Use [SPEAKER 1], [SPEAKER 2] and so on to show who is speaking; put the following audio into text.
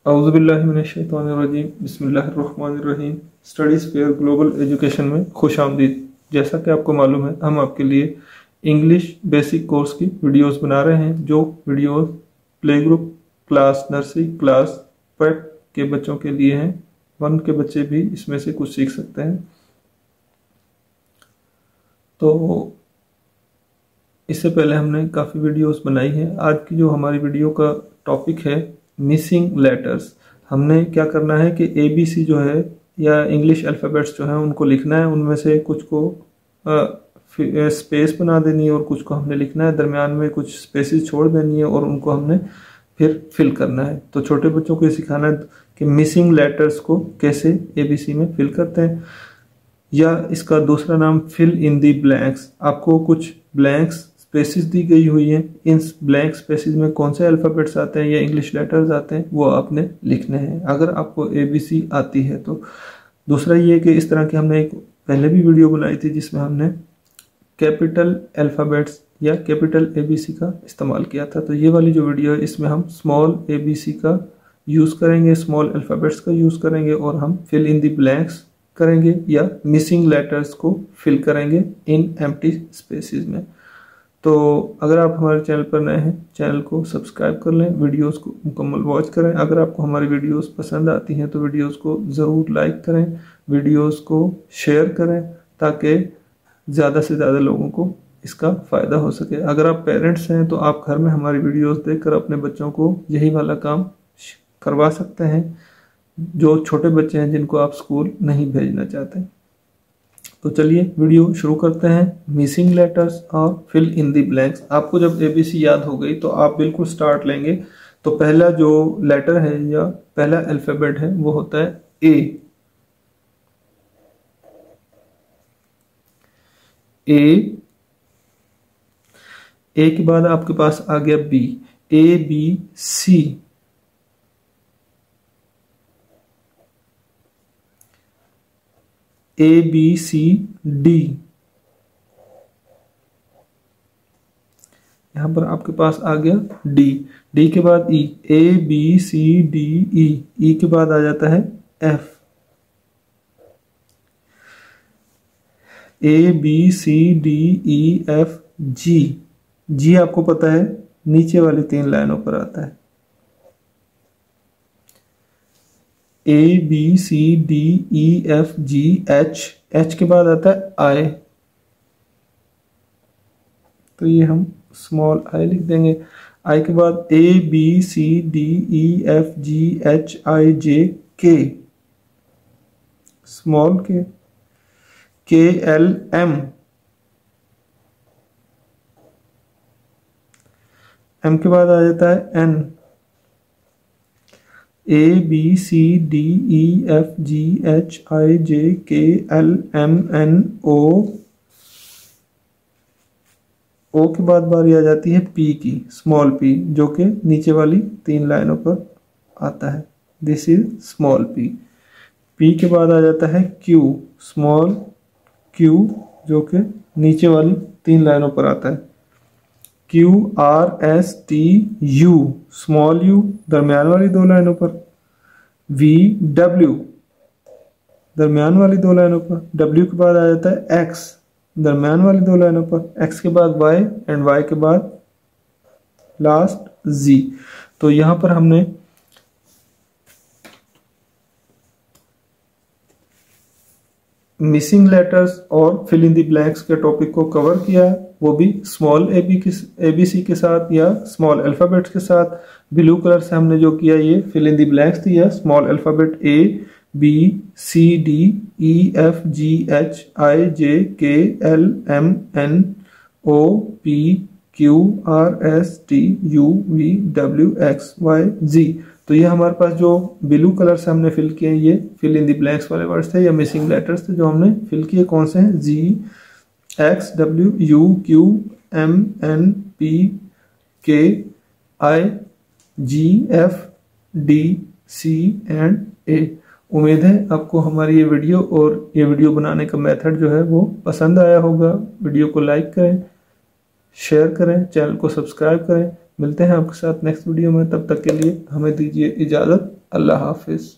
[SPEAKER 1] औज़ुबिल्लाहिमिनश्शैतानिर्रजीम बिस्मिल्लाहिर्रहमानिर्रहीम। Studies fair global education में खुश आमदीद। जैसा कि आपको मालूम है, हम आपके लिए इंग्लिश बेसिक कोर्स की वीडियोस बना रहे हैं, जो videos play group, class nursery, class prep के बच्चों के लिए हैं। 1 के बच्चे भी इसमें से कुछ सीख सकते हैं। तो इससे पहले हमने काफ़ी वीडियोस बनाई हैं। आज की जो हमारी वीडियो का टॉपिक है मिसिंग लेटर्स। हमने क्या करना है कि ABC जो है या इंग्लिश अल्फ़ाबेट्स जो हैं उनको लिखना है। उनमें से कुछ को स्पेस बना देनी है और कुछ को हमने लिखना है, दरमियान में कुछ स्पेसेस छोड़ देनी है और उनको हमने फिर फिल करना है। तो छोटे बच्चों को ये सिखाना है कि मिसिंग लेटर्स को कैसे ABC में फिल करते हैं, या इसका दूसरा नाम फिल इन दी ब्लैंक्स। आपको कुछ ब्लैंक्स स्पेसिस दी गई हुई हैं, इन ब्लैंक स्पेसिस में कौन से अल्फ़ाबेट्स आते हैं या इंग्लिश लेटर्स आते हैं वो आपने लिखने हैं, अगर आपको ABC आती है तो। दूसरा ये कि इस तरह की हमने एक पहले भी वीडियो बनाई थी जिसमें हमने कैपिटल अल्फ़ाबेट्स या कैपिटल ABC का इस्तेमाल किया था। तो ये वाली जो वीडियो है इसमें हम स्मॉल ABC का यूज़ करेंगे, स्मॉल अल्फ़ाबेट्स का यूज़ करेंगे और हम फिल इन दी ब्लैंक्स करेंगे या मिसिंग लेटर्स को फिल करेंगे इन एम्प्टी स्पेसेस में। तो अगर आप हमारे चैनल पर नए हैं, चैनल को सब्सक्राइब कर लें, वीडियोस को मुकम्मल वॉच करें। अगर आपको हमारी वीडियोस पसंद आती हैं तो वीडियोस को ज़रूर लाइक करें, वीडियोस को शेयर करें ताकि ज़्यादा से ज़्यादा लोगों को इसका फ़ायदा हो सके। अगर आप पेरेंट्स हैं तो आप घर में हमारी वीडियोस देखकर अपने बच्चों को यही वाला काम करवा सकते हैं, जो छोटे बच्चे हैं जिनको आप स्कूल नहीं भेजना चाहते। तो चलिए वीडियो शुरू करते हैं। मिसिंग लेटर्स और फिल इन दी ब्लैंक्स। आपको जब ABC याद हो गई तो आप बिल्कुल स्टार्ट लेंगे। तो पहला जो लेटर है या पहला अल्फ़ाबेट है वो होता है A। ए के बाद आपके पास आ गया B, ABC। ABCD। यहां पर आपके पास आ गया D। D के बाद E, ABCDE। E के बाद आ जाता है F, ABCDEFG। G आपको पता है नीचे वाली 3 लाइनों पर आता है। ABCDEFGH। H के बाद आता है I, तो ये हम स्मॉल I लिख देंगे। I के बाद ABCDEFGHIJK, small K, KLM। M के बाद आ जाता है N, ABCDEFGHIJKLMNO। O के बाद बारी आ जाती है P की, स्मॉल P, जो कि नीचे वाली 3 लाइनों पर आता है। This is small P। P के बाद आ जाता है Q, स्मॉल Q, जो कि नीचे वाली 3 लाइनों पर आता है। QRSTU, स्मॉल U, दरमियान वाली 2 लाइनों पर। VW, दरमियान वाली 2 लाइनों पर। W के बाद आ जाता है X, दरमियान वाली 2 लाइनों पर। X के बाद Y एंड Y के बाद लास्ट Z। तो यहां पर हमने मिसिंग लेटर्स और फिल इन दी ब्लैंक्स के टॉपिक को कवर किया है, वो भी स्मॉल ABC के साथ या स्मॉल अल्फ़ाबेट्स के साथ। ब्लू कलर से हमने जो किया ये फिल इन दी ब्लैंक्स थी, या स्मॉल अल्फ़ाबेट ABCDEFGHIJKLMNOPQRSTUVWXYZ। तो ये हमारे पास जो ब्लू कलर से हमने फिल किए ये फिल इन दी ब्लैंक्स वाले वर्ड्स थे या मिसिंग लेटर्स थे जो हमने फिल किए। कौन से हैं? G, X, W, U, Q, M, N, P, K, I, G, F, D, C and A। उम्मीद है आपको हमारी ये वीडियो और ये वीडियो बनाने का मेथड जो है वो पसंद आया होगा। वीडियो को लाइक करें, शेयर करें, चैनल को सब्सक्राइब करें। मिलते हैं आपके साथ नेक्स्ट वीडियो में, तब तक के लिए हमें दीजिए इजाज़त। अल्लाह हाफिज़।